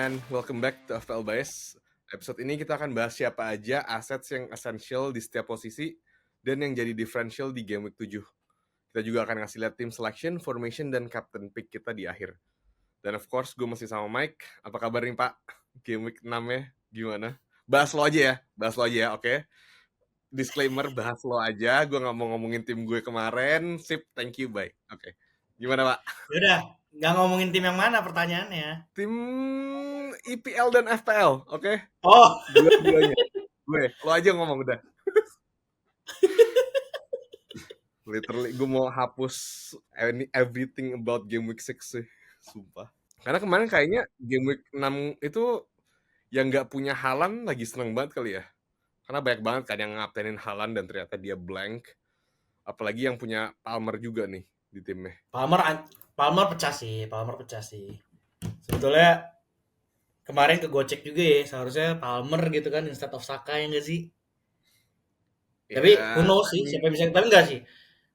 and welcome back to FPL Bias. Episode ini kita akan bahas siapa aja assets yang essential di setiap posisi dan yang jadi differential di game week 7. Kita juga akan ngasih lihat team selection, formation, dan captain pick kita di akhir. Dan of course, gue masih sama Mike. Apa kabar nih, Pak? Game week 6-nya gimana? Bahas lo aja ya, oke? Disclaimer, bahas lo aja. Gue gak mau ngomongin tim gue kemarin. Sip, thank you, bye. Oke. Gimana, Pak? Yaudah, nggak ngomongin tim yang mana pertanyaannya. Tim IPL dan FPL, oke? Oh, Dua-duanya. Lo aja ngomong udah. Literally, gue mau hapus everything about game week 6 sih. Sumpah. Karena kemarin kayaknya game week 6 itu yang gak punya Haaland lagi seneng banget kali ya. Karena banyak banget kan yang ngaptenin Haaland dan ternyata dia blank. Apalagi yang punya Palmer juga nih di timnya. Palmer pecah sih. Sebetulnya kemarin kegocek juga ya. Seharusnya Palmer gitu kan instead of Saka, ya nggak sih? Tapi who Ya, knows sih, siapa yang bisa, tapi enggak sih.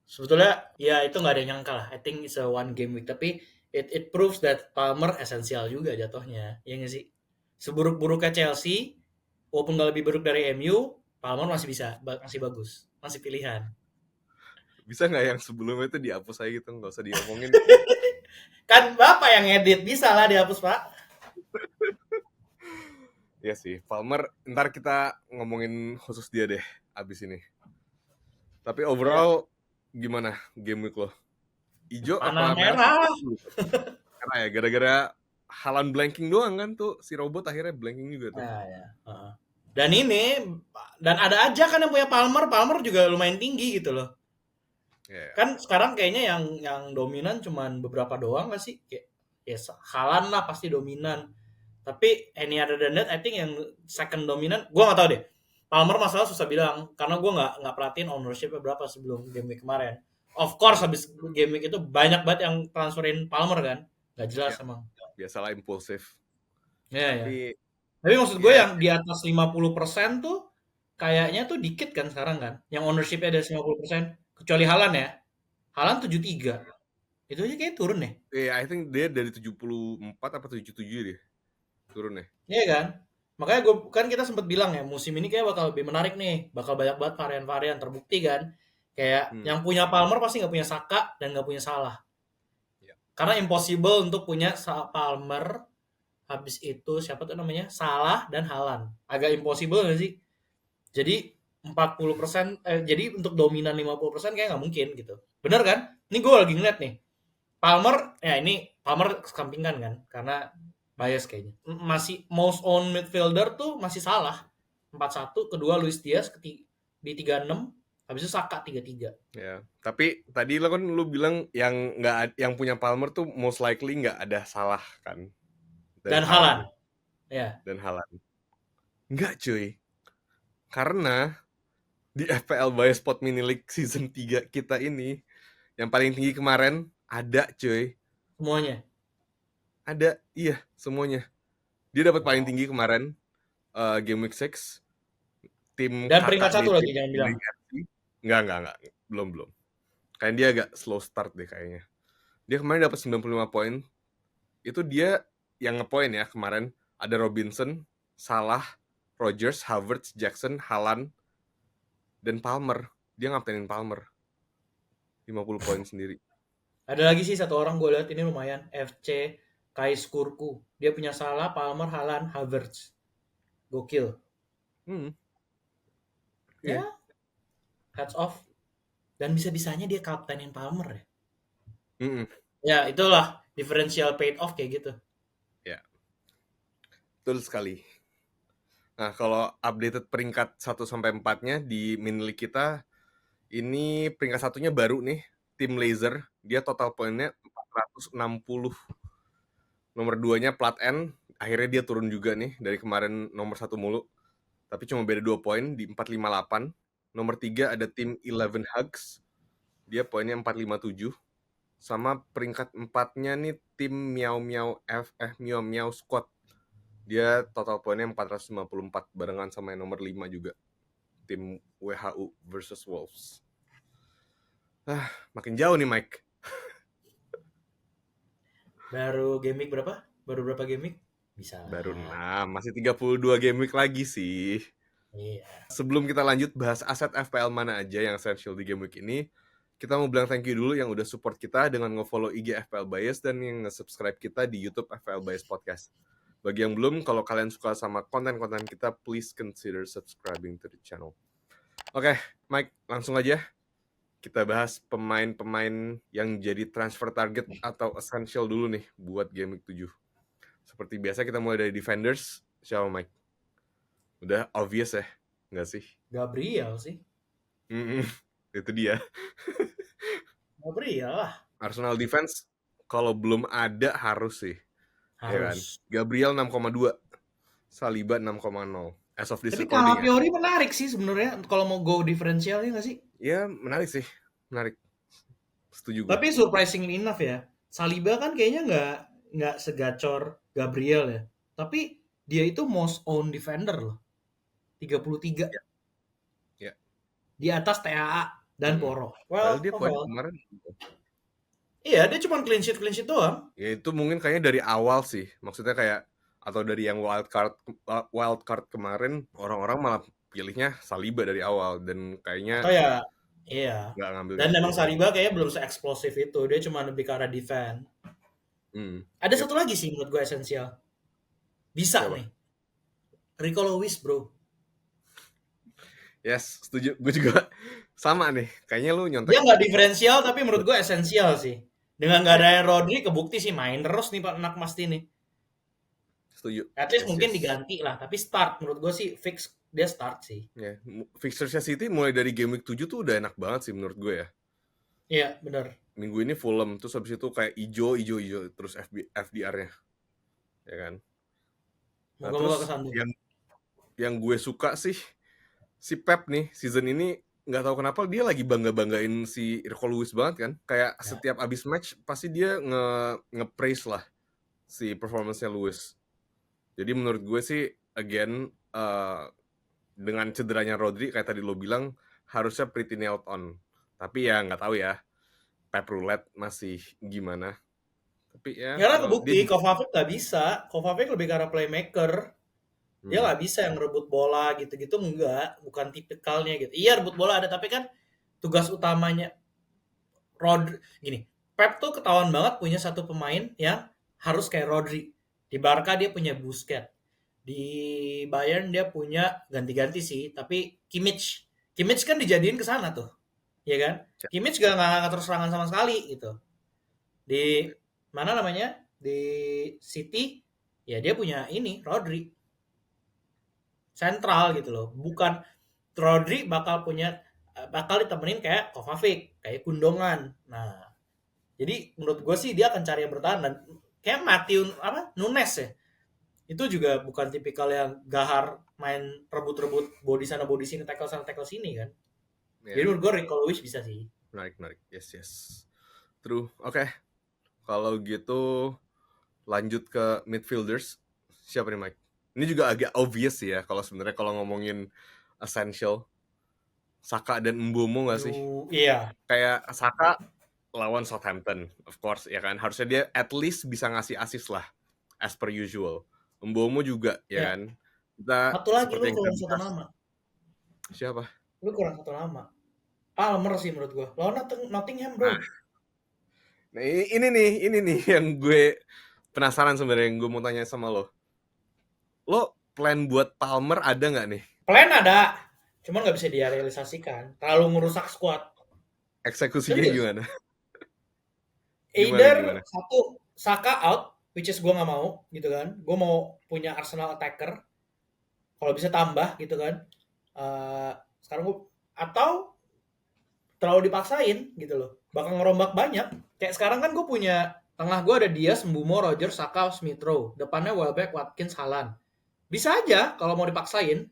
Sebetulnya ya itu nggak ada yang nyangka lah. I think it's a one game week, tapi it proves that Palmer esensial juga jatuhnya, ya nggak sih? Seburuk-buruknya Chelsea, walaupun nggak lebih buruk dari MU, Palmer masih bagus, masih pilihan. bisa nggak yang sebelumnya itu dihapus aja gitu, nggak usah diomongin. Kan Bapak yang edit, bisa lah dihapus, Pak. Iya sih, Palmer ntar kita ngomongin khusus dia deh abis ini. Tapi overall gimana game week lo? Ijo Panah apa merah? merah. Karena ya gara-gara Haaland blanking doang kan tuh, si robot akhirnya blanking juga tuh. Nah, ya. Dan ada aja kan yang punya Palmer juga lumayan tinggi gitu loh. Yeah. Kan sekarang kayaknya yang dominan cuman beberapa doang gak sih? Kayak ya Haaland lah pasti dominan. Tapi any other than that, I think yang second dominan, gue nggak tahu deh. Palmer masalah susah bilang karena gue nggak perhatiin ownershipnya berapa sebelum game week kemarin. Of course habis game week itu banyak banget yang transferin Palmer kan, nggak jelas emang. Biasalah impulsif. Ya, ya. Tapi Tapi maksud gue yang di atas 50% tuh kayaknya tuh dikit kan sekarang kan. Yang ownership-nya ada 50%. Kecuali Haaland ya. Haaland 73. Itu aja kayak turun deh. I think dia dari 74 apa 77 deh turun ya. Iya kan? Makanya kita sempat bilang ya, musim ini kayak bakal lebih menarik nih. Bakal banyak banget varian-varian, terbukti kan. Kayak yang punya Palmer pasti nggak punya Saka dan nggak punya Salah. Ya. Karena impossible untuk punya Palmer, habis itu siapa tuh namanya? Salah dan Haaland. Agak impossible nggak sih? Jadi 40%, jadi untuk dominan 50% kayak nggak mungkin gitu. Bener kan? Ini gue lagi ngeliat nih. Palmer kesampingkan kan, karena bias kayaknya. Masih most owned midfielder tuh masih Salah. 41, kedua Luis Diaz di 36, habis itu Saka 33. Ya, tapi tadi lo kan lu bilang yang punya Palmer tuh most likely nggak ada Salah kan. Dan Haaland. Ya. Dan Haaland. Enggak cuy. Karena di FPL Bias Spot Mini League season 3 kita ini yang paling tinggi kemarin ada cuy. Semuanya. Ada, iya semuanya. Dia dapat paling tinggi kemarin game week 6. Tim Dan peringkat 1 lagi jangan bilang. Enggak. Belum. Kayaknya dia agak slow start deh kayaknya. Dia kemarin dapat 95 poin. Itu dia yang ngepoin ya kemarin. Ada Robinson, Salah, Rodgers, Havertz, Jackson, Haaland, dan Palmer. Dia ngaptenin Palmer. 50 poin sendiri. Ada lagi sih satu orang gue lihat ini lumayan. FC Kaiskurku. Dia punya Salah, Palmer, Haaland, Havertz. Gokil. Ya. Hats off. Dan bisa-bisanya dia kaptenin Palmer ya. Ya itulah differential paid off kayak gitu. Ya. Betul sekali. Nah, kalau updated peringkat 1-4-nya di mini league kita, ini peringkat 1-nya baru nih, tim Laser. Dia total poinnya 460. Nomor 2-nya Plat N, akhirnya dia turun juga nih, dari kemarin nomor 1 mulu. Tapi cuma beda 2 poin di 458. Nomor 3 ada tim 11 Hugs. Dia poinnya 457. Sama peringkat 4-nya nih tim Miao Miao Squad. Dia total poinnya 454 barengan sama yang nomor 5 juga. Tim WHU versus Wolves. Makin jauh nih Mike. Baru game week berapa? Baru berapa game week? Bisa Baru lah. 6, masih 32 game week lagi sih. Iya. Sebelum kita lanjut bahas aset FPL mana aja yang essential di game week ini, kita mau bilang thank you dulu yang udah support kita dengan nge-follow IG FPL Bias dan yang nge-subscribe kita di YouTube FPL Bias Podcast. Bagi yang belum, kalau kalian suka sama konten-konten kita, please consider subscribing to the channel. Oke, Mike, langsung aja kita bahas pemain-pemain yang jadi transfer target atau essential dulu nih buat game week 7. Seperti biasa kita mulai dari defenders. Siapa, Mike? Udah obvious ya, nggak sih? Gabriel sih. Itu dia. Gabriel lah. Arsenal defense kalau belum ada harus sih. Ya kan? Harus. Gabriel 6,2. Saliba 6,0. As of this Tapi recording ya. Calafiori menarik sih sebenarnya kalau mau go diferensialnya nggak sih? Ya menarik sih. Menarik. Setuju gue. Tapi surprisingly enough ya, Saliba kan kayaknya nggak segacor Gabriel ya. Tapi dia itu most owned defender loh. 33. Ya. Ya. Di atas TAA dan Poro. Padahal Well, dia poin kemarin. Iya, dia cuma clean sheet doang. Ya itu mungkin kayaknya dari awal sih. Maksudnya kayak atau dari yang wild card kemarin orang-orang malah pilihnya Saliba dari awal dan kayaknya Atau ya, iya. nggak ngambil. Dan memang Saliba kayaknya belum se-eksplosif itu. Dia cuma lebih ke arah defense. Ada satu lagi sih menurut gue esensial. Bisa Siapa? nih. Rico Lewis, bro. Yes, setuju. Gue juga sama nih. Kayaknya lu nyontek. Dia nggak diferensial, tapi menurut gue esensial sih. Dengan nggak ada Rodri, kebukti sih main terus nih Pak anak Mas ini. Setuju. At least mungkin diganti lah, tapi start menurut gue sih fix dia start sih. Ya, fixturesnya City mulai dari game week 7 tuh udah enak banget sih menurut gue ya. Iya, benar. Minggu ini Fulham, terus habis itu kayak ijo terus FDR-nya. Ya kan? Nah, terus yang gue suka sih si Pep nih season ini nggak tahu kenapa dia lagi banggain si Rico Lewis banget kan. Kayak setiap abis match pasti dia nge-praise lah si performance-nya Lewis. Jadi menurut gue sih again dengan cederanya Rodri kayak tadi lo bilang harusnya pretty nailed on. Tapi ya nggak tahu ya. Pep Roulette masih gimana. Tapi ya karena kebukti Kovacic nggak bisa. Kovacic lebih ke arah playmaker. Dia nggak bisa yang rebut bola gitu-gitu, enggak, bukan tipikalnya gitu. Iya rebut bola ada, tapi kan tugas utamanya gini, Pep tuh ketahuan banget punya satu pemain yang harus kayak Rodri. Di Barca dia punya Busquets. Di Bayern dia punya ganti-ganti sih, tapi Kimmich kan dijadiin ke sana tuh. Ya kan? Kimmich gak ngatur serangan sama sekali gitu. Di mana namanya? Di City ya dia punya ini Rodri. Sentral gitu loh. Bukan Rodri bakal ditemenin kayak Kovacic, kayak Gundogan. Nah, jadi menurut gue sih dia akan cari yang bertahan dan kayak Nunes ya. Itu juga bukan tipikal yang gahar main rebut-rebut body sana body sini, tackle sana tackle sini kan. Jadi menurut gue Rico Lewis bisa sih. Menarik. Yes. True. Oke. Kalau gitu lanjut ke midfielders. Siapa nih Mike? Ini juga agak obvious sih ya kalau sebenarnya kalau ngomongin essential. Saka dan Mbeumo nggak sih? Iya. Kayak Saka lawan Southampton, of course ya kan. Harusnya dia at least bisa ngasih assist lah, as per usual. Mbeumo juga ya kan. Kita satu lagi lu kurang satu nama. Siapa? Lu kurang satu nama. Palmer sih menurut gua. Lawan Nottingham, bro. Nah, ini nih yang gue penasaran sebenarnya yang gue mau tanya sama lo. Lo plan buat Palmer ada nggak nih? Plan ada, cuman nggak bisa direalisasikan. Terlalu ngerusak squad. Eksekusinya gimana? Either satu Saka out, which is gue nggak mau gitu kan. Gue mau punya Arsenal attacker. Kalau bisa tambah gitu kan. Sekarang gue atau terlalu dipaksain gitu loh. Bakal ngerombak banyak. Kayak sekarang kan gue punya tengah gue ada Diaz, Mbeumo, Rodgers, Saka, Smith Rowe. Depannya Welbeck, Watkins, Haaland. Bisa aja kalau mau dipaksain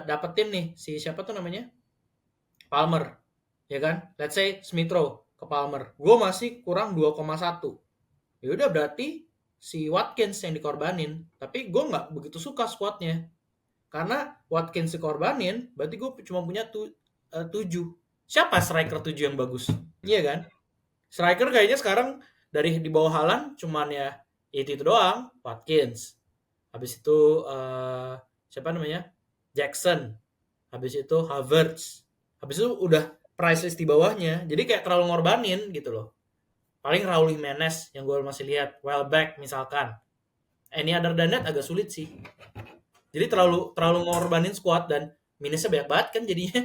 dapetin nih si siapa tuh namanya? Palmer. Ya kan? Let's say Smith Rowe ke Palmer. Gue masih kurang 2,1. Ya udah berarti si Watkins yang dikorbanin. Tapi gue nggak begitu suka squadnya. Karena Watkins dikorbanin, berarti gue cuma punya 7. Siapa striker 7 yang bagus? Iya kan? Striker kayaknya sekarang dari di bawah Haaland cuman ya itu doang, Watkins. habis itu siapa namanya? Jackson, habis itu Havertz, habis itu udah price list di bawahnya. Jadi kayak terlalu ngorbanin gitu loh. Paling Raul Jimenez yang gue masih lihat, Welbeck misalkan. Any other than that agak sulit sih. Jadi terlalu ngorbanin squad dan minusnya banyak banget kan jadinya.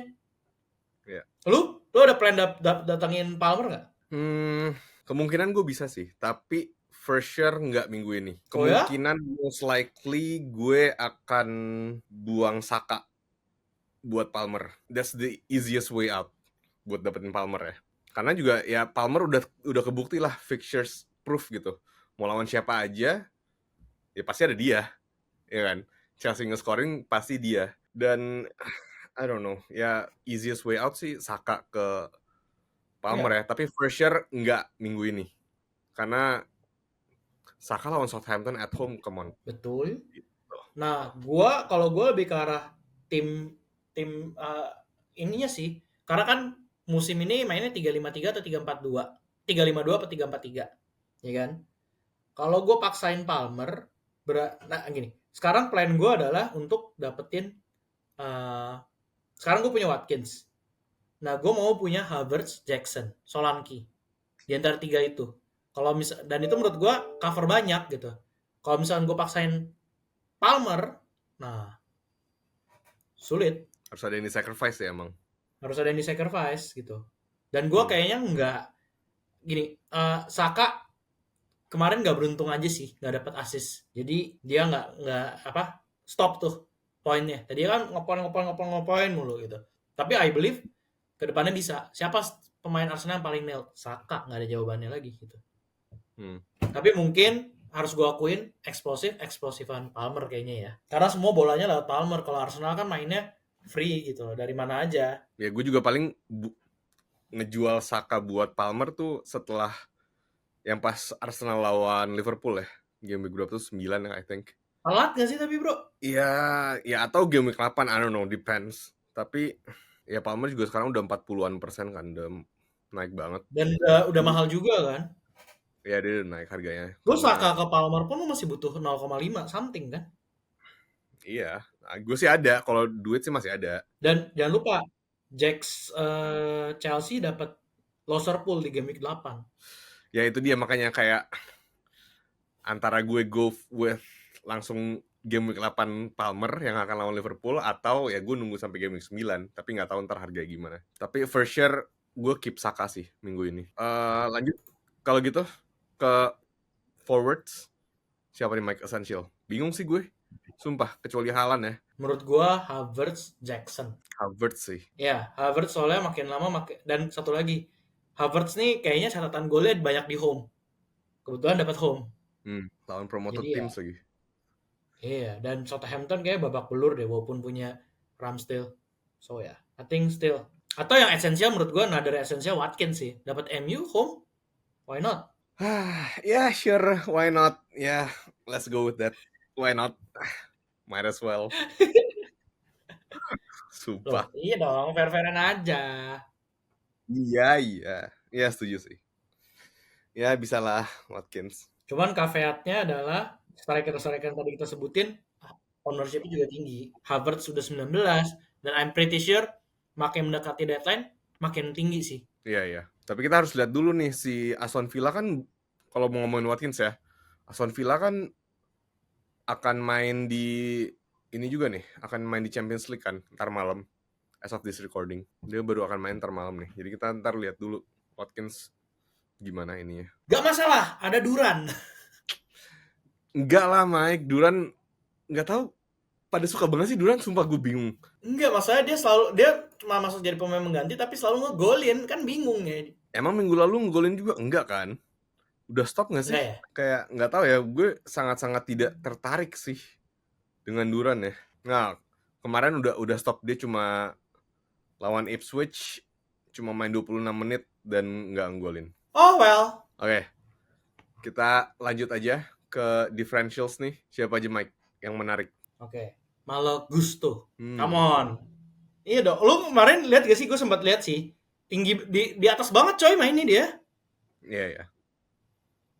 Ya. Lu ada plan datangin Palmer nggak? Kemungkinan gue bisa sih, tapi for sure nggak minggu ini. Oh ya? Kemungkinan most likely gue akan buang Saka buat Palmer. That's the easiest way out buat dapetin Palmer ya. Karena juga ya Palmer udah kebukti lah fixtures proof gitu. Mau lawan siapa aja, ya pasti ada dia, ya kan. Chelsea nge-scoring pasti dia. Dan I don't know, ya easiest way out sih Saka ke Palmer ya. Tapi for sure nggak minggu ini. Karena Saka lawan Southampton at home, come on. Betul. Nah, kalau gue lebih ke arah tim ininya sih. Karena kan musim ini mainnya 3-5-3 atau 3-4-2. 3-5-2 atau 3-4-3. Ya kan? Kalau gue paksain Palmer, nah gini. Sekarang plan gue adalah untuk dapetin sekarang gue punya Watkins. Nah, gue mau punya Havertz, Jackson, Solanke. Di antara tiga itu. Dan itu menurut gue cover banyak gitu. Kalau misalnya gue paksain Palmer, nah sulit. Harus ada yang di-sacrifice ya emang. Harus ada yang di-sacrifice gitu. Dan gue kayaknya nggak gini, Saka kemarin nggak beruntung aja sih, nggak dapat assist. Jadi dia nggak stop tuh poinnya. Tadi kan ngopoin mulu gitu. Tapi I believe kedepannya bisa. Siapa pemain Arsenal yang paling nailed? Saka, nggak ada jawabannya lagi gitu. Tapi mungkin harus gue akuin eksplosifan Palmer kayaknya ya. Karena semua bolanya lewat Palmer. Kalau Arsenal kan mainnya free gitu loh, dari mana aja. Ya gue juga paling ngejual Saka buat Palmer tuh setelah yang pas Arsenal lawan Liverpool ya. Game week berapa tuh? 9 ya I think. Telat gak sih tapi bro? Ya atau game week 8, I don't know, depends. Tapi ya Palmer juga sekarang udah 40-an% kan, udah naik banget. Dan udah mahal juga kan? Ya dia udah naik harganya. Lu Saka ke Palmer pun lu masih butuh 0,5 something kan? Iya, gue sih ada. Kalau duit sih masih ada. Dan jangan lupa, Chelsea dapat loser pool di game week 8. Ya itu dia, makanya kayak antara gue go with langsung game week 8 Palmer yang akan lawan Liverpool, atau ya gue nunggu sampai game week 9, tapi nggak tahu ntar harganya gimana. Tapi for sure gue keep Saka sih minggu ini. Lanjut kalau gitu ke forwards, siapa nih Mike Essential? Bingung sih gue, sumpah, kecuali Haaland ya. Menurut gua Havertz, Jackson. Havertz sih. Ya, Havertz soalnya makin lama dan satu lagi, Havertz nih kayaknya catatan golnya banyak di home. Kebetulan dapat home. Lawan promoted Jadi teams lagi. Iya, dan Southampton kayak babak belur deh walaupun punya Ramsdale. So ya, I think still. Atau yang esensial menurut gua dari esensial Watkins sih. Dapat MU home. Why not? Yeah, sure, why not? Yeah, let's go with that. Why not? Might as well. Sumpah. Loh, iya dong, fair-fairan aja. Iya. Ya setuju sih. Ya bisa lah Watkins. Cuman caveatnya adalah striker-striker yang tadi kita sebutin ownership-nya juga tinggi. Havertz sudah 19 dan I'm pretty sure makin mendekati deadline makin tinggi sih. Iya. Tapi kita harus lihat dulu nih si Aston Villa kan, kalau mau ngomongin Watkins ya, Aston Villa kan akan main di ini juga nih, akan main di Champions League kan ntar malam. As of this recording, dia baru akan main ntar malam nih. Jadi kita ntar lihat dulu Watkins gimana ininya. Gak masalah, ada Duran. Enggak lah Mike, Duran nggak tahu. Pada suka banget sih Duran, sumpah gue bingung. Enggak, maksudnya dia cuma masuk jadi pemain mengganti tapi selalu ngegolin, kan bingung ya. Emang minggu lalu ngegolin juga enggak kan? Udah stop nggak sih? Enggak ya? Kayak nggak tahu ya, gue sangat-sangat tidak tertarik sih dengan Duran ya. Nah, kemarin udah stop, dia cuma lawan Ipswich cuma main 26 menit dan nggak nggolin. Oh well. Oke. Kita lanjut aja ke differentials nih. Siapa aja Mike yang menarik? Oke. Malo Gusto. Come on. Iya dong. Lu kemarin lihat gak sih? Gue sempat lihat sih. Tinggi di atas banget coy mainnya dia. Iya.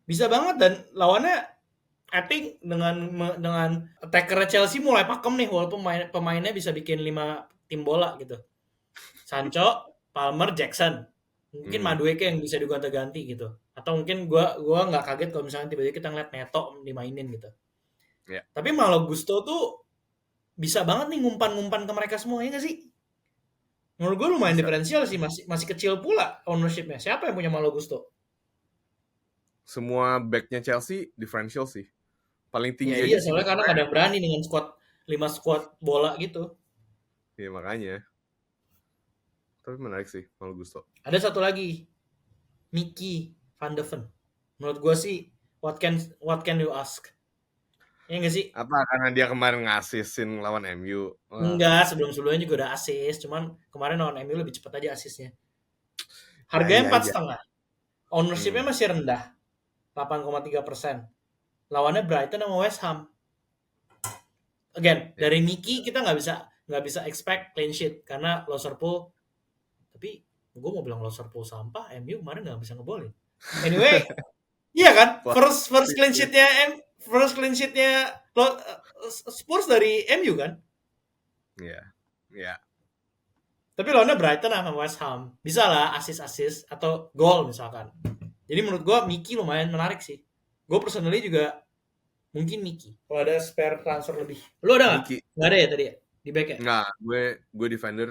Bisa banget dan lawannya I think dengan attacker Chelsea mulai pakem nih walaupun pemainnya bisa bikin 5 tim bola gitu. Sancho, Palmer, Jackson. Mungkin Madueke yang bisa digonta-ganti gitu. Atau mungkin gua nggak kaget kalau misalnya tiba-tiba kita ngeliat Neto dimainin gitu. Ya. Tapi Malo Gusto tuh bisa banget nih ngumpan-ngumpan ke mereka semua, ya nggak sih? Menurut gue lumayan Bisa. diferensial sih, masih kecil pula ownership-nya. Siapa yang punya Malo Gusto? Semua backnya Chelsea differential sih. Paling Ya tinggi iya, aja sih soalnya karena nggak ada yang berani dengan 5 squad bola gitu. ya makanya. Tapi menarik sih Malo Gusto. Ada satu lagi, Mickey Van de Ven. Menurut gue sih, what can you ask? Ya nggak sih? Apa karena dia kemarin ngasisin lawan MU? Enggak, sebelum-sebelumnya juga udah assist. Cuman kemarin lawan MU lebih cepat aja asisnya. Ya Harganya iya empat aja. setengah. Ownership-nya Hmm. masih rendah, 8,3%. Lawannya Brighton sama West Ham. Again, Ya. dari Mickey kita nggak bisa expect clean sheet karena Liverpool. Tapi gue mau bilang Liverpool sampah, MU kemarin nggak bisa ngebolin. Anyway, iya kan? First clean sheet-nya Spurs dari MU kan? Iya. Iya. Tapi lawannya Brighton sama West Ham. Bisa lah assist atau gol misalkan. Jadi menurut gue Mickey lumayan menarik sih. Gue personally juga mungkin Mickey. Kalau ada spare transfer lebih. Lu ada nggak? Mickey. Nggak ada ya tadi ya? Di back ya? Nggak, gue defender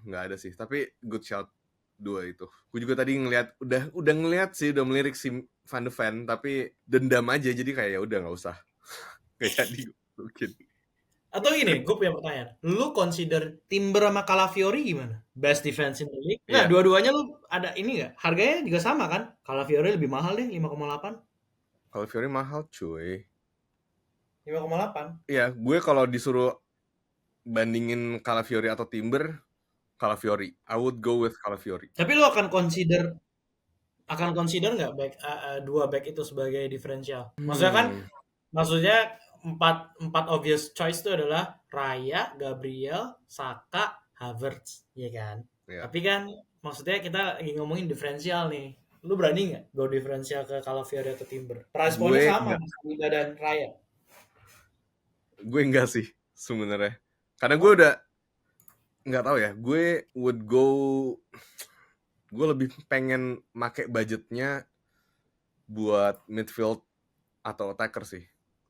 nggak ada sih. Tapi good shout 2 itu. Gue juga tadi ngelihat udah ngelihat sih, udah melirik si Van de Ven, tapi dendam aja jadi kayak ya udah nggak usah. Gak jadi mungkin. Atau gini, gue punya pertanyaan. Lu consider Timber sama Calafiori gimana? Best defense in the league? Nah, Iya, dua-duanya lu ada ini nggak? Harganya juga sama kan? Calafiori lebih mahal deh, 5,8. kalau Fiori mahal cuy. 5,8. Iya, gue kalau disuruh bandingin Calafiori atau Timber, Calafiori. I would go with Calafiori. Tapi lu akan consider nggak dua back itu sebagai diferensial? Maksudnya empat obvious choice itu adalah Raya, Gabriel, Saka, Havertz, ya kan? Ya. Tapi kan maksudnya kita lagi ngomongin diferensial nih. Lu berani nggak go diferensial ke Calafiori atau Timber? Price point-nya Gue sama, nggak, Saka dan Raya. gue enggak sih sebenarnya. Karena gue udah nggak tahu ya. Gue lebih pengen make budgetnya buat midfield atau attacker sih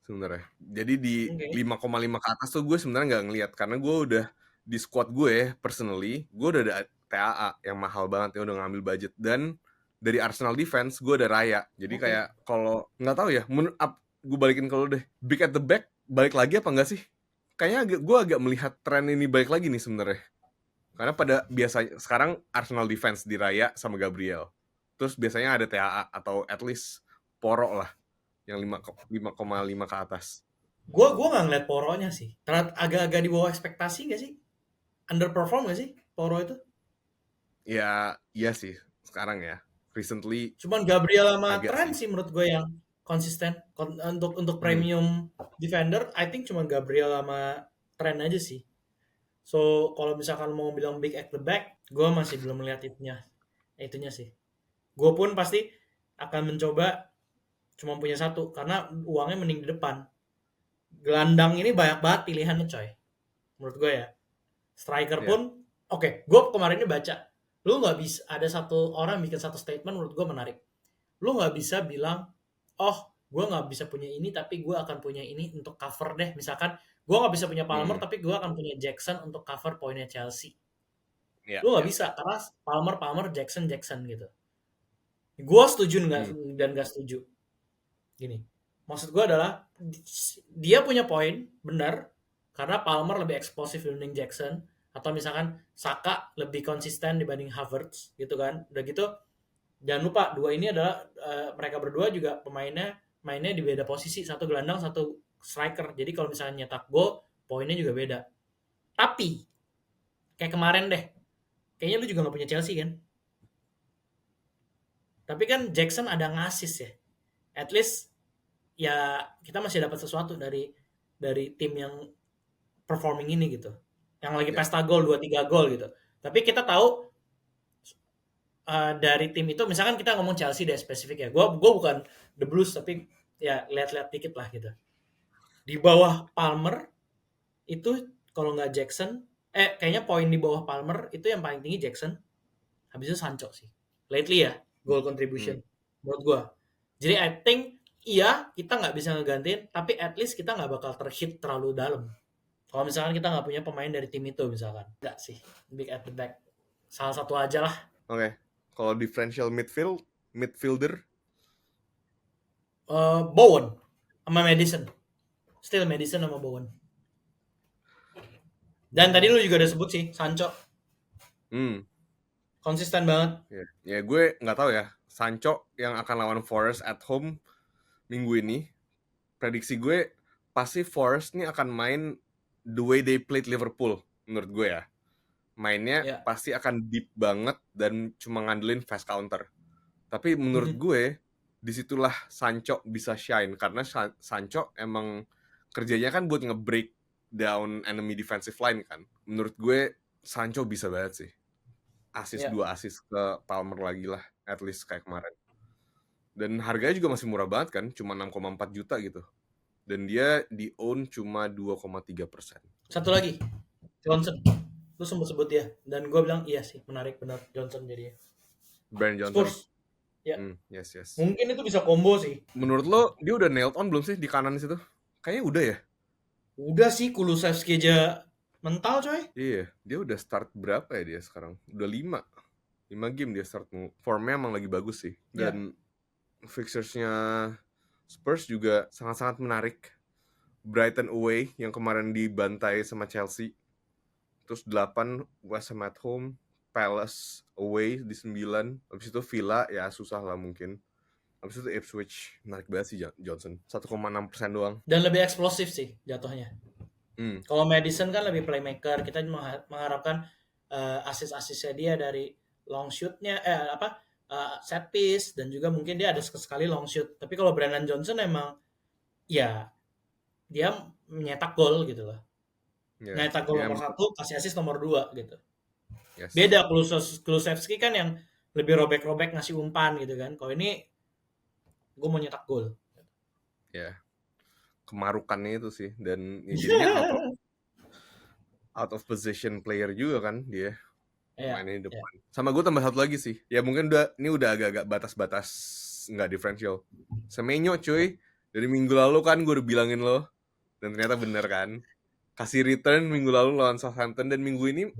sebenarnya. Jadi di Oke. 5,5 ke atas tuh gue sebenarnya nggak ngelihat karena gue udah di squad gue personally, gue udah ada TAA yang mahal banget yang udah ngambil budget, dan dari Arsenal defense gue ada Raya. Jadi Oke. kayak kalau nggak tahu ya, gue balikin kalau deh big at the back balik lagi apa enggak sih? Kayaknya gue agak melihat tren ini balik lagi nih sebenarnya. Karena pada biasanya sekarang Arsenal defense di Raya sama Gabriel. Terus biasanya ada TAA atau at least Poro lah yang 5,5 ke atas. Gua nggak ngeliat Poronya sih. Agak-agak di bawah ekspektasi nggak sih? Underperform nggak sih Poro itu? Ya, iya sih sekarang ya. Recently Cuman Gabriel sama agak Trent sih. sih menurut gue yang konsisten. Untuk Hmm. premium defender, I think cuma Gabriel sama Trent aja sih. So kalau misalkan mau bilang big at the back, gue masih belum melihat itunya sih. Gue pun pasti akan mencoba cuma punya satu karena uangnya mending di depan. Gelandang ini banyak banget pilihannya coy. Menurut gue ya. Striker Ya. pun, oke, gue kemarin ini baca, lu nggak bisa, ada satu orang bikin satu statement menurut gue menarik. Lu nggak bisa bilang, oh, gue nggak bisa punya ini, tapi gue akan punya ini untuk cover deh. Misalkan, gue nggak bisa punya Palmer, Hmm. tapi gue akan punya Jackson untuk cover poinnya Chelsea. Ya, Lu nggak ya. bisa, karena Palmer, Jackson gitu. Gue setuju Hmm. dan nggak setuju. Gini, maksud gue adalah, dia punya poin, benar, karena Palmer lebih eksplosif dibanding Jackson, atau misalkan Saka lebih konsisten dibanding Havertz gitu kan. Udah gitu jangan lupa dua ini adalah mereka berdua juga mainnya di beda posisi, satu gelandang satu striker. Jadi kalau misalnya nyetak gol poinnya juga beda. Tapi kayak kemarin deh, kayaknya lu juga nggak punya Chelsea kan? Tapi kan Jackson ada ngasis ya. At least ya kita masih dapat sesuatu dari tim yang performing ini gitu. Yang lagi Ya. pesta gol 2-3 gol gitu. Tapi kita tahu dari tim itu, misalkan kita ngomong Chelsea deh spesifik ya. Gue bukan The Blues, tapi ya lihat-lihat dikit lah gitu. Di bawah Palmer itu kalau nggak Jackson, kayaknya poin di bawah Palmer itu yang paling tinggi Jackson, habis itu Sancho sih. Lately ya, goal contribution Hmm. menurut gua. Jadi I think iya kita nggak bisa ngegantiin, tapi at least kita nggak bakal terhit terlalu dalam. Kalau misalkan kita nggak punya pemain dari tim itu misalkan, nggak sih, big at the back. Salah satu aja lah. Oke. Kalau differential midfielder, Bowen sama Madison. Still Madison sama Bowen. Dan tadi lu juga udah sebut sih, Sancho. Konsisten banget. ya gue nggak tahu ya. Sancho yang akan lawan Forest at home minggu ini, prediksi gue pasti Forest nih akan main the way they played Liverpool menurut gue ya. Mainnya Ya. pasti akan deep banget dan cuma ngandelin fast counter. Tapi menurut gue disitulah Sancho bisa shine karena Sancho emang kerjanya kan buat nge-break down enemy defensive line kan. Menurut gue Sancho bisa banget sih. Ya. 2 assist ke Palmer lagi lah, at least kayak kemarin. Dan harganya juga masih murah banget kan, cuma 6,4 juta gitu. Dan dia di own cuma 2,3%. Satu lagi, Johnson. Lu sempat sebut dia dan gue bilang iya sih, menarik benar Johnson jadinya. Brand Johnson. Spurs. Ya. Yes. Mungkin itu bisa combo sih. Menurut lo dia udah nailed on belum sih di kanan situ? Kayaknya udah ya. Udah sih, Kulusevski aja mental coy. Iya, dia udah start berapa ya dia sekarang? Udah 5 game dia start. Formnya emang lagi bagus sih. Dan fixturesnya Spurs juga sangat-sangat menarik. Brighton away yang kemarin dibantai sama Chelsea. Terus 8 West Ham at home, Palace away di 9. Habis itu Villa ya susah lah mungkin. Habis itu Ipswich, menarik banget sih Johnson. 1,6% doang. Dan lebih eksplosif sih jatuhnya. Kalau Madison kan lebih playmaker, kita mengharapkan assist-assistnya dia dari long shoot-nya, set piece, dan juga mungkin dia ada sekali long shoot. Tapi kalau Brandon Johnson emang ya dia menyetak gol gitu loh. Nyetak gol nomor 1, kasih assist nomor 2 gitu. Yes. Beda Kulusevski kan yang lebih robek-robek ngasih umpan gitu kan. Kalau ini gue mau nyetak gol. Ya, kemarukannya itu sih. Dan ya jadinya out of position player juga kan dia. Mainnya di depan. Sama gue tambah satu lagi sih. Ya mungkin ini udah agak-agak batas-batas nggak differential. Semenyo cuy. Dari minggu lalu kan gue udah bilangin lo. Dan ternyata bener kan. Kasih return minggu lalu lawan Southampton. Dan minggu ini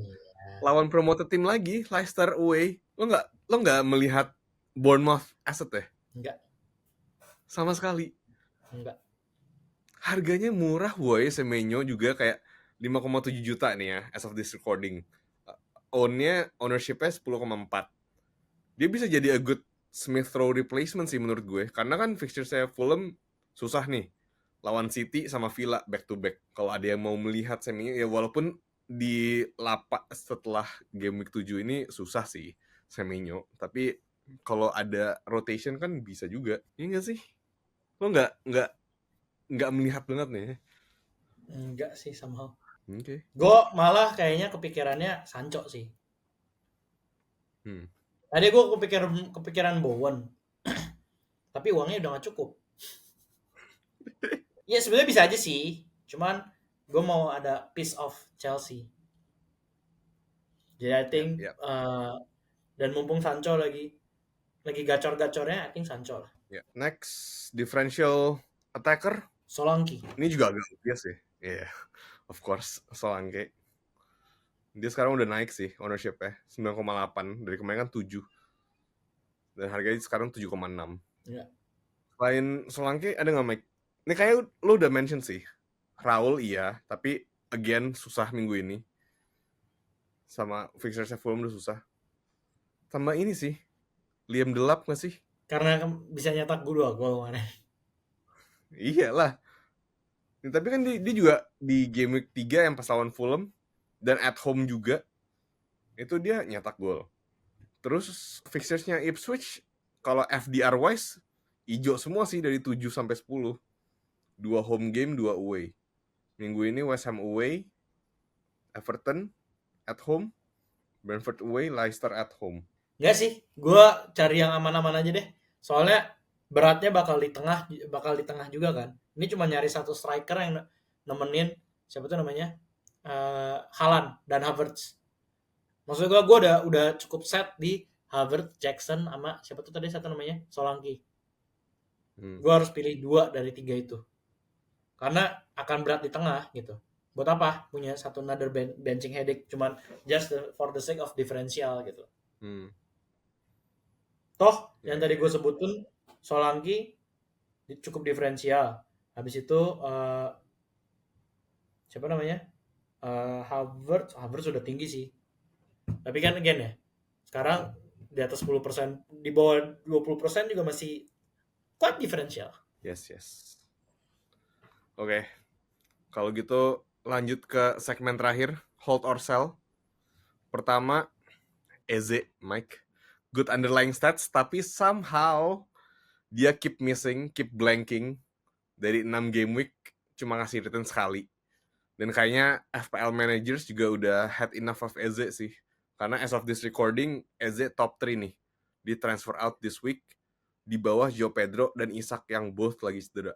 lawan promoted tim lagi. Leicester away. Lo nggak melihat Bournemouth asset ya? Enggak. Sama sekali. Enggak. Harganya murah boy. Semenyo juga kayak 5,7 juta nih ya. As of this recording. Ownership-nya 10,4. Dia bisa jadi a good Smith Rowe replacement sih menurut gue. Karena kan fixture saya Fulham susah nih. Lawan City sama Villa back to back. Kalau ada yang mau melihat Semenyo, ya walaupun di lapak setelah game week 7 ini susah sih Semenyo. Tapi kalau ada rotation kan bisa juga. Iya nggak sih? Lo nggak melihat banget nih? Enggak sih somehow. Oke. Gue malah kayaknya kepikirannya Sancho sih. Tadi gue kepikiran Bowen. Tapi uangnya udah gak cukup. Ya sebenarnya bisa aja sih. Cuman gue mau ada piece of Chelsea. Jadi I think dan mumpung Sancho lagi gacor-gacornya, I think Sancho lah. Next differential attacker Solanke. Ini juga agak obvious sih. Of course, Solanke. Dia sekarang udah naik sih ownership-nya. 9,8. Dari kemarin kan 7. Dan harganya sekarang 7,6. Ya. Selain Solanke, ada nggak Mike? Ini kayaknya lo udah mention sih. Raul iya, tapi again susah minggu ini. Sama fixture-nya Fulham udah susah. Tambah ini sih. Liam Delap nggak sih? Karena bisa nyetak gol kemarin. Iyalah. Tapi kan dia juga di game week 3 yang pas lawan Fulham dan at home juga itu dia nyetak gol. Terus fixtures-nya Ipswich kalau FDR wise hijau semua sih dari 7 sampai 10. 2 home game, 2 away. Minggu ini West Ham away, Everton at home, Brentford away, Leicester at home. Enggak sih, gue cari yang aman-aman aja deh. Soalnya beratnya bakal di tengah juga kan. Ini cuma nyari satu striker yang nemenin siapa tuh namanya? Haaland dan Havertz. Maksud gue udah cukup set di Havertz, Jackson sama siapa tuh tadi satu namanya? Solanke. Gue harus pilih 2 dari 3 itu. Karena akan berat di tengah gitu. Buat apa punya satu another benching headache cuman just for the sake of differential gitu. Toh yang tadi gue sebutin Solanke cukup diferensial. Habis itu siapa namanya? Havertz sudah tinggi sih. Tapi kan again ya, sekarang di atas 10%, di bawah 20% juga masih quite diferensial. Yes. Oke. Kalau gitu lanjut ke segmen terakhir, hold or sell. Pertama, Eze, Mike. Good underlying stats, tapi somehow dia keep missing, keep blanking. Dari 6 game week, cuma ngasih return sekali. Dan kayaknya FPL managers juga udah had enough of Eze sih. Karena as of this recording, Eze top 3 nih. Di transfer out this week. Di bawah Joe Pedro dan Isak yang both lagi cedera.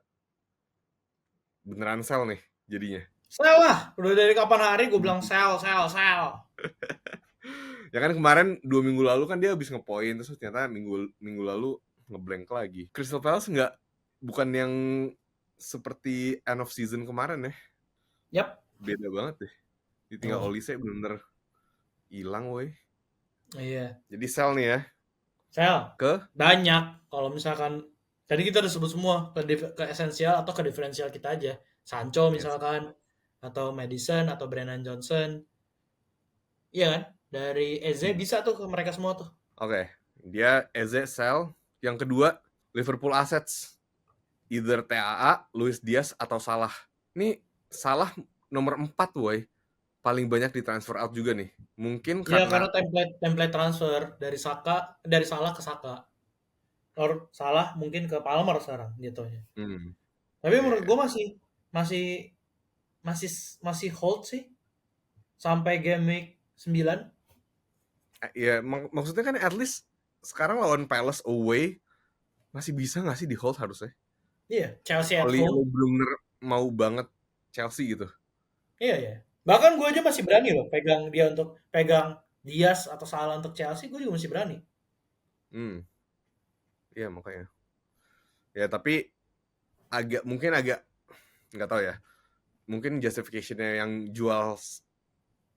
Beneran sell nih jadinya. Sell lah. Udah dari kapan hari gue bilang sell. Ya kan kemarin 2 minggu lalu kan dia habis ngepoint. Terus ternyata minggu lalu ngeblank lagi. Crystal Palace bukan yang seperti end of season kemarin ya. Yap. Beda banget deh. Ditinggal Olise bener-bener hilang woy. Iya. Jadi sell nih ya. Sell. Ke? Banyak. Kalau misalkan tadi kita udah sebut semua ke esensial atau ke diferensial kita aja. Sancho misalkan atau Madison atau Brennan Johnson. Iya kan? Dari Eze bisa tuh ke mereka semua tuh. Oke. Dia Eze sell. Yang kedua, Liverpool assets. Either TAA, Luis Diaz atau Salah. Ini Salah nomor 4 woy. Paling banyak di transfer out juga nih. Mungkin karena template transfer dari Salah ke Saka. Or Salah mungkin ke Palmer sekarang jatuhnya. Tapi menurut gue masih hold sih sampai game week 9. Ya, maksudnya kan at least sekarang lawan Palace away masih bisa nggak sih di hold harusnya? Iya, Chelsea at home. Kalau belum mau banget Chelsea gitu. Iya. Bahkan gue aja masih berani loh pegang Diaz atau Salah untuk Chelsea, gue juga masih berani. Iya makanya. Ya tapi mungkin agak nggak tahu ya. Mungkin justification-nya yang jual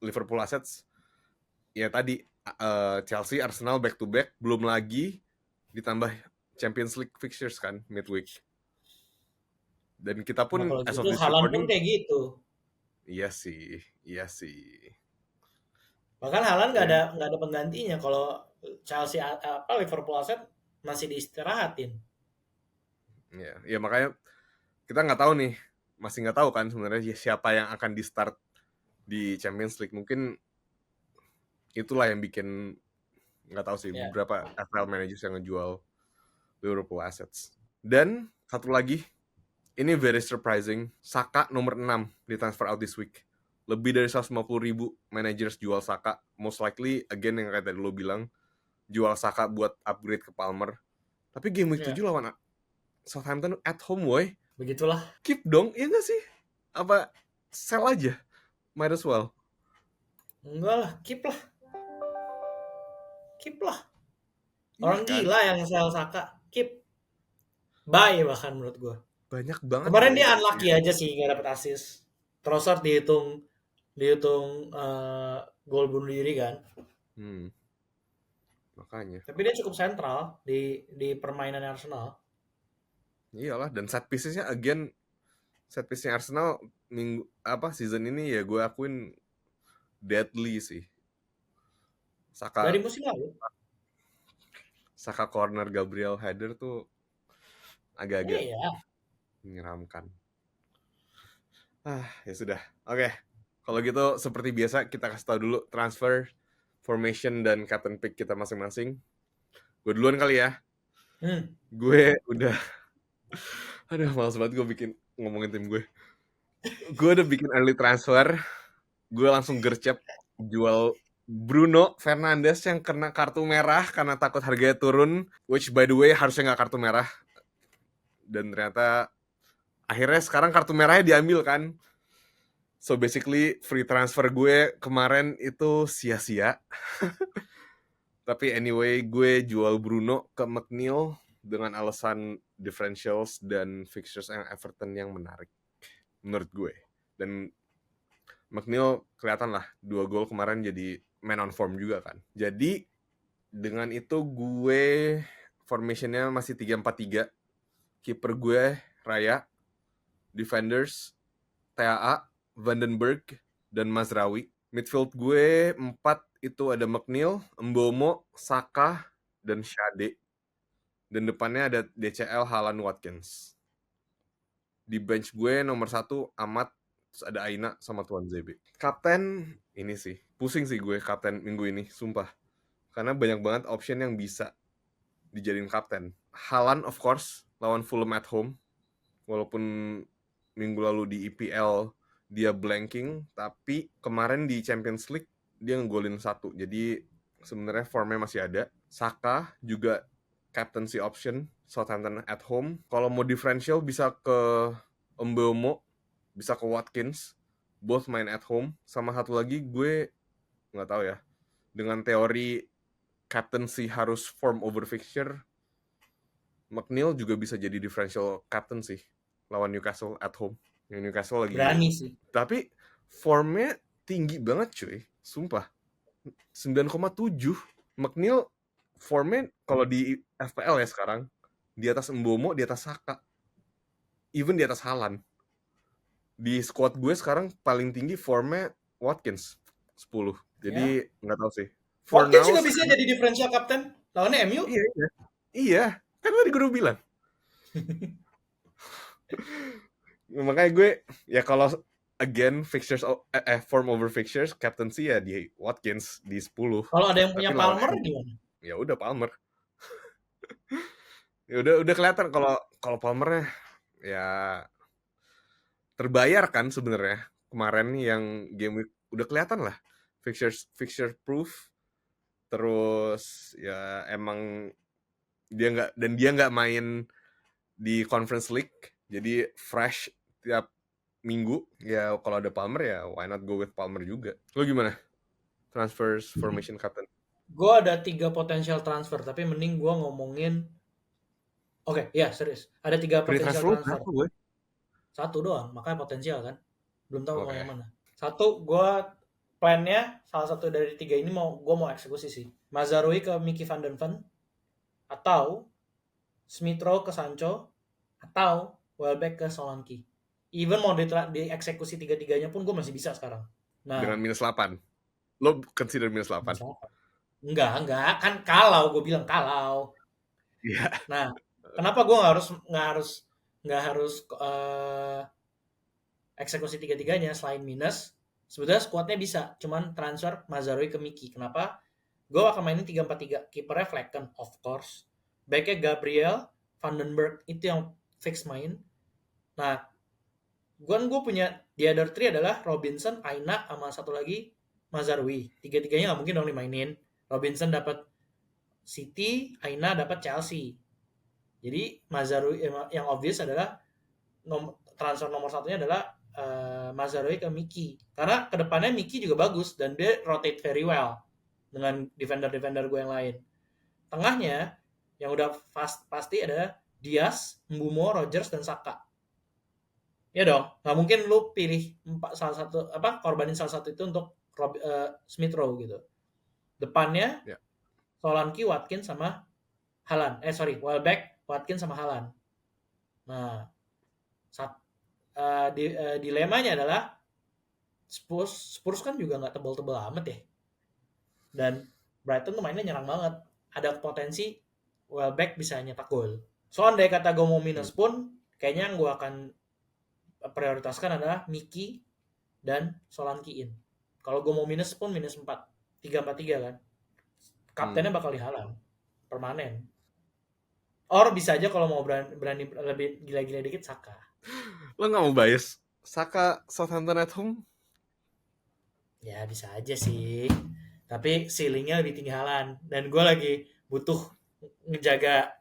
Liverpool assets ya tadi Chelsea, Arsenal back to back, belum lagi ditambah Champions League fixtures kan midweek. Dan kita pun as of this recording pun kayak gitu. Iya sih. Bahkan Haaland nggak ada penggantinya kalau Chelsea Liverpool asset masih diistirahatin. Ya makanya kita nggak tahu nih, masih nggak tahu kan sebenarnya siapa yang akan di start di Champions League. Mungkin itulah yang bikin nggak tahu sih beberapa FPL managers yang ngejual Liverpool assets. Dan satu lagi, ini very surprising, Saka nomor 6 di transfer out this week. Lebih dari 150,000 managers jual Saka. Most likely, again yang kayak tadi lo bilang, jual Saka buat upgrade ke Palmer. Tapi game week 7 lawan Southampton at home, woy. Begitulah. Keep dong, iya gak sih? Apa sell aja? Might as well. Enggak lah, keep lah. Orang gila yang sell Saka, keep. Buy bahkan menurut gue. Banyak banget. Kemarin dia unlucky aja sih nggak dapet assist. Trossard dihitung gol bunuh diri kan. Makanya. Tapi dia cukup sentral di permainan Arsenal. Iyalah, dan set piece-nya set piece-nya Arsenal season ini ya gue akuin deadly sih. Saka dari musim lalu. Saka corner Gabriel header tuh agak-agak menyeramkan. Ya sudah. Oke. Kalau gitu seperti biasa kita kasih tahu dulu transfer, formation dan captain pick kita masing-masing. Gue duluan kali ya. Gue udah malas banget gue ngomongin tim gue. Gue udah bikin early transfer. Gue langsung gercep jual Bruno Fernandes yang kena kartu merah karena takut harganya turun. Which by the way harusnya nggak kartu merah. dan ternyata akhirnya sekarang kartu merahnya diambil kan. So basically free transfer gue kemarin itu sia-sia. Tapi anyway, gue jual Bruno ke McNeil dengan alasan differentials dan fixtures yang Everton yang menarik menurut gue. Dan McNeil kelihatan lah 2 gol kemarin jadi man on form juga kan. Jadi dengan itu gue formationnya masih 3-4-3. Kiper gue Raya, defenders TAA, Vandenberg, dan Mazraoui. Midfield gue 4 itu ada McNeil, Mbomo, Saka, dan Shade. Dan depannya ada DCL, Haaland, Watkins. Di bench gue nomor 1 Amat, terus ada Aina sama Tuan ZB. Kapten ini sih, pusing sih gue kapten minggu ini, sumpah. Karena banyak banget option yang bisa dijadiin kapten. Haaland of course, lawan Fulham at home. Walaupun minggu lalu di EPL dia blanking, tapi kemarin di Champions League dia ngegolin 1. Jadi sebenarnya formnya masih ada. Saka juga captaincy option, Southampton at home. Kalau mau differential bisa ke Mbeumo, bisa ke Watkins, both main at home. Sama satu lagi gue nggak tahu ya, dengan teori captaincy harus form over fixture, McNeil juga bisa jadi differential captain sih lawan Newcastle at home. Yang Newcastle lagi Berani sih. tapi formnya tinggi banget cuy, sumpah. 9,7. McNeil formnya kalau di FPL ya sekarang di atas Mbomo, di atas Saka, even di atas Haaland. Di squad gue sekarang paling tinggi formnya Watkins 10. Jadi nggak tahu sih. For Watkins now juga bisa jadi differential captain lawannya MU. iya, kan tadi gue bilang. Makanya gue ya kalau again fixtures form over fixtures captaincy ya di Watkins di 10. Kalau ada yang punya Tapi lawan Palmer MU, gimana? ya udah Palmer. Ya udah kelihatan kalau Palmernya ya terbayar kan sebenarnya. Kemarin yang game week udah kelihatan lah fixture proof. Terus ya emang dia nggak main di Conference League, jadi fresh tiap minggu. Ya kalau ada Palmer ya why not go with Palmer juga. Lo gimana? Transfers formation captain. Gue ada 3 potential transfer, tapi mending gue ngomongin. Oke, ya serius. Ada 3 Free potential transfer transfer. berapa gue? 1 doang, makanya potensial kan. Belum tahu mau Oke. yang mana. 1, gue plannya salah satu dari 3 ini gue mau eksekusi sih. Mazraoui ke Mickey van den Ven, atau Smith Rowe ke Sancho, atau Welbeck ke Solanke. Even mau dieksekusi 3-3-nya pun gue masih bisa sekarang. Dengan Nah, minus 8. Lo consider minus 8? enggak, kan kalau gue bilang kalau. Iya. Nah, kenapa gue nggak harus eksekusi 3-3-nya selain minus? Sebetulnya squadnya bisa, cuman transfer Mazraoui ke Mickey. Kenapa? Gue akan mainin 3-4-3. Kipernya Flecken, of course. Backnya Gabriel, Vandenberg, itu yang fix main. Nah, gue punya the other three adalah Robinson, Aina, sama satu lagi Mazraoui. 3-3-nya nggak mungkin dong dimainin. Robinson dapat City, Aina dapat Chelsea. Jadi Mazraoui yang obvious adalah transfer nomor satunya adalah Mazraoui ke Mickey. Karena kedepannya Mickey juga bagus dan dia rotate very well dengan defender-defender gue yang lain. Tengahnya yang udah pasti ada Diaz, Mbeumo, Rodgers, dan Saka. Ya dong, nggak mungkin lu pilih korbanin salah satu itu untuk Smith Rowe gitu. Depannya Ya. Solanke, Watkins sama Haaland. Welbeck, Watkins sama Haaland. Nah, dilemanya adalah Spurs kan juga nggak tebal-tebal amat ya. Dan Brighton tuh mainnya nyerang banget. Ada potensi Welbeck bisa nyetak gol. So andai kata gue mau minus pun, kayaknya yang gue akan prioritaskan adalah Mickey dan Solanke-in. Kalau gue mau minus pun minus 4. 3-4-3 kan. Kaptennya bakal di Haaland. Permanen. Or bisa aja kalau mau berani lebih gila-gila dikit Saka. Lo nggak mau bias Saka Southampton at home? Ya bisa aja sih. Tapi ceilingnya lebih tinggi Haaland. Dan gue lagi butuh ngejaga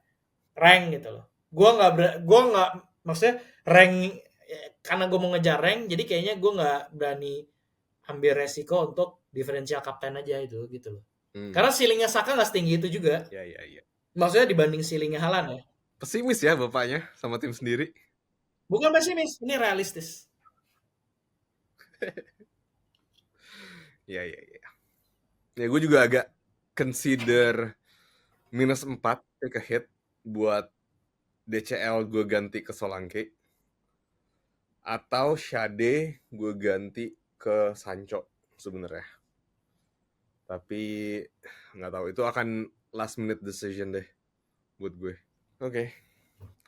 rank gitu loh. gue nggak maksudnya rank karena gue mau ngejar rank, jadi kayaknya gue nggak berani ambil resiko untuk diferensial kapten aja itu gitu loh. Karena ceilingnya Saka nggak setinggi itu juga. Iya. Maksudnya dibanding ceilingnya Haaland ya. Pesimis ya bapaknya sama tim sendiri. Bukan pesimis, ini realistis. Iya. Ya gue juga agak consider -4 take a hit buat DCL gue ganti ke Solanke. Atau Shade gue ganti ke Sancho sebenarnya. Tapi nggak tahu, itu akan last minute decision deh buat gue. Oke.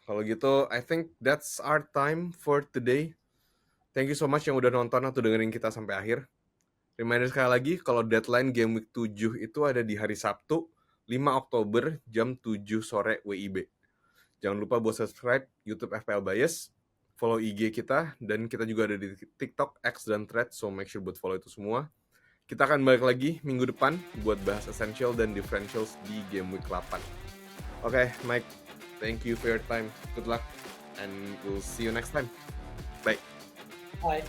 Kalau gitu, I think that's our time for today. Thank you so much yang udah nonton atau dengerin kita sampai akhir. Reminder sekali lagi, kalau deadline Game Week 7 itu ada di hari Sabtu, 5 Oktober, jam 7 sore WIB. Jangan lupa buat subscribe YouTube FPL Bias, follow IG kita, dan kita juga ada di TikTok, X, dan Threads, so make sure buat follow itu semua. Kita akan balik lagi minggu depan buat bahas essential dan differentials di Game Week 8. Oke, Mike, thank you for your time. Good luck, and we'll see you next time. Bye. Bye.